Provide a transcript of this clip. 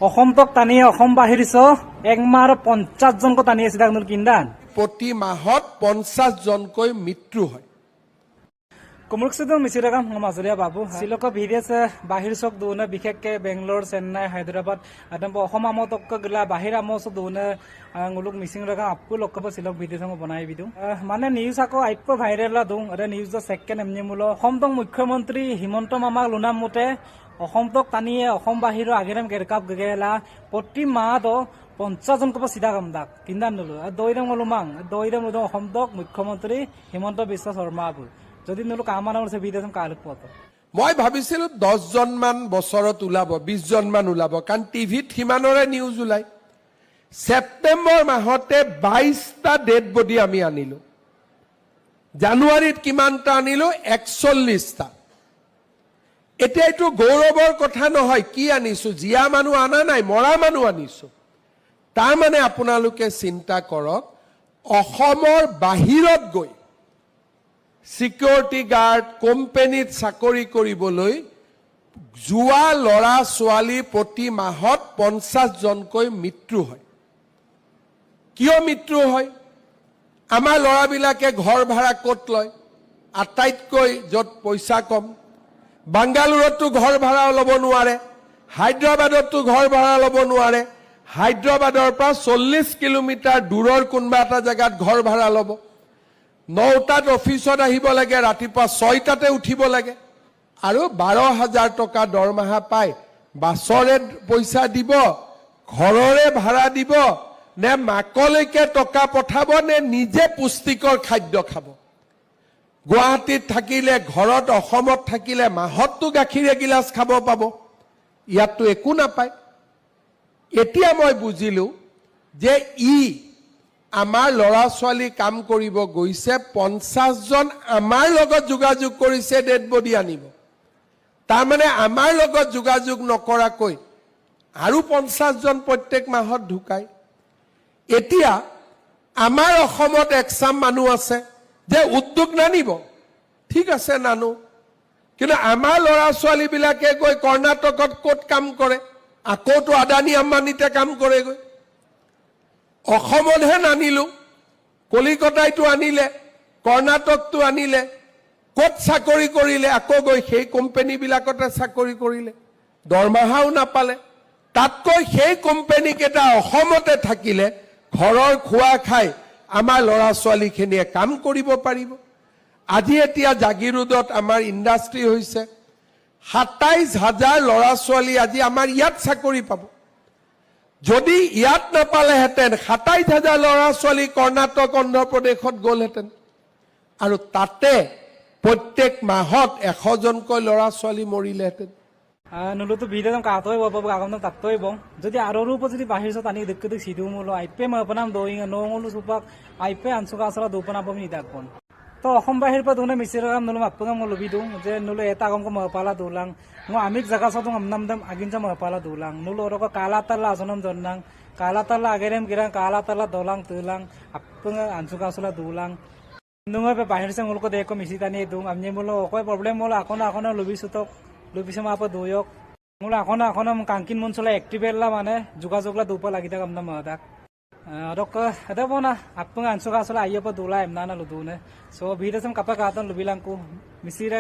অসমতক টানিয়ে অসম বাহিৰিছ একমাহ 50 জনকো টানি আছে তাক কিন্দান প্ৰতি মাহত 50 জনকৈ মৃত্যু হয়। কমৰকসেদম মিছিৰাগাম মাজুলিয়া বাবু সিলক ভিডিঅ বাহিৰচক দুনে বিশেষকে বেংগলোৰ চেন্নাই হায়দৰাবাদ আদম অসম আমতক গলা বাহিৰ আমচ দুনে গুলুক মিছিং ৰগা আপু লকব সিলক ভিডিঅ বনাই বিদু মানে নিউজ আকৌ আইপ ভাইৰেল দুং আৰে নিউজ সেকেন্ড এমনি মূল অসমতক মুখ্যমন্ত্ৰী হিমন্ত মামা লুনাম মতে অসমতক টানিয়ে অসম বাহিৰৰ আগেৰাম গেৰকাপ গেলা প্ৰতি মাহত 50 জনকো চিধা কাম দাক কিন্দান নলো দৈৰম অলুমাং দৈৰম অসমতক মুখ্যমন্ত্ৰী হিমন্ত বিশ্ব শৰ্মা আবু যদি নলো কামান আছে ভিডিঅ কাল পত মই ভাবিছিলো 10 জন মান বছৰত ওলাব 20 জন মান ওলাব কাৰণ টিভিত হিমানৰে নিউজ ওলাই সেপ্টেম্বৰ মাহতে 22টা ডেড বডি আমি আনিলো জানুৱাৰীত কিমানটা আনিলো 41টা এতিয়া এইটো গৌৰৱৰ কথা নহয় কি আনিছো জিয়া মানুহ আনা নাই মৰা মানুহ আনিছো তাৰ মানে আপোনালোকে চিন্তা কৰক অসমৰ বাহিৰত গৈ সিকিউৰিটি গাৰ্ড কোম্পানীত চাকৰি কৰিবলৈ জুৱা লৰা ছোৱালী প্ৰতি মাহত 50 জনকৈ মৃত্যু হয় কিয় মৃত্যু হয় আমাৰ লৰাবিলাকে ঘৰ ভাড়া ক'ত লয় আটাইতকৈ যত পইচা কম বাংগালুৰুতো ঘৰ ভাড়া ল'ব নোৱাৰে হায়দৰাবাদতো ঘৰ ভাড়া ল'ব নোৱাৰে হায়দৰাবাদৰ পৰা 40 কিলোমিটাৰ দূৰৰ কোনবা এটা জায়গাত ঘৰ ভাড়া ল'ব 9টাত অফিসত আহিব লাগে ৰাতিপুৱা 6টাতে উঠিব লাগে আৰু 12,000 টকা দৰমহা পায় বাছৰে পইচা দিব ঘৰৰে ভাড়া দিব নে মাকলৈকে টকা পঠাব নে নিজে পুষ্টিকৰ খাদ্য খাব গুৱাহাটীত থাকিলে ঘৰত অসমত থাকিলে মাহতটো গাখীৰ এগিলাস খাব পাব ইয়াতটো একো নাপায় এতিয়া মই বুজিলো যে আমাৰ লৰা ছোৱালী কাম কৰিব গৈছে 50 জন আমাৰ লগত যোগাযোগ কৰিছে ডেড বডি আনিব তাৰ মানে আমাৰ লগত যোগাযোগ নকৰাকৈ আৰু 50 জন প্ৰত্যেক মাহত ঢুকায় এতিয়া আমাৰ অসমত একসাম মানুহ আছে যে উদ্যোগ নানিব ঠিক আছে নানো কিন্তু আমাৰ লৰা ছোৱালী বিলাকে গৈ কৰ্ণাটকত ক'ত কাম কৰে আকৌতো আদানী আম্বানীতে কাম কৰে গৈ অসমতহে নানিলো কলিকতাইতো আনিলে কৰ্ণাটকতো আনিলে ক'ত চাকৰি কৰিলে আকৌ গৈ সেই কোম্পানী বিলাকতে চাকৰি কৰিলে দৰমহাও নাপালে তাতকৈ সেই কোম্পানী কেইটা অসমতে থাকিলে ঘৰৰ খোৱা খাই আমাৰ লৰা ছোৱালীখিনিয়ে কাম কৰিব পাৰিব আজি এতিয়া জাগিৰোডত আমাৰ ইণ্ডাষ্ট্ৰি হৈছে 27,000 লৰা ছোৱালী আজি আমাৰ ইয়াত চাকৰি পাব যদি ইয়াত নাপালেহেঁতেন 27,000 লৰা ছোৱালী কৰ্ণাটক অন্ধ্ৰপ্ৰদেশত গ'লহেঁতেন আৰু তাতে প্ৰত্যেক মাহত 100 জনকৈ লৰা ছোৱালী মৰিলেহেঁতেন নলুতো ভিডিঅ কাতই বাবু আগম তাতই বং যদি আরো উপর যদি বাহির টানি দেখতে দেখ সিধু মূল আইপে মাপনাম দই নমূল সুপাক আইপে আনসুকা আসলা দুপনা বমি নিদাকন তো অসম বাহির পৰা দুনে মিছিৰাম নলু মাপকা মই লবি দিওঁ যে নলু এটা গমক মপালা দুলাং মই আমিক জাগা চাতো আমনাম দম আগিনজা মপালা দুলাং নলু অৰক কালা তালা আজনম জন্নাং কালা তালা আগেৰেম গিৰাং কালা তালা দলাং তুলাং আপকা আনসুকা আসলা দুলাং নুঙে বাহিৰ সে মুলক দেখো মিছি টানি দুং আমনি মূল অকয় প্ৰব্লেম মূল আকন লবিছো তো লবিছে মাপ দুয়ক মূল আকন কাংকিন মঞ্চলা এক্টিভেলা মানে যোগাযোগলা দুপ লাগি থাক আমনা মদাক Dok, ada mana? Apa ngan suka soal ayah apa dula emna na ludune. So, bida sem kapak katan lubilang ko. Misira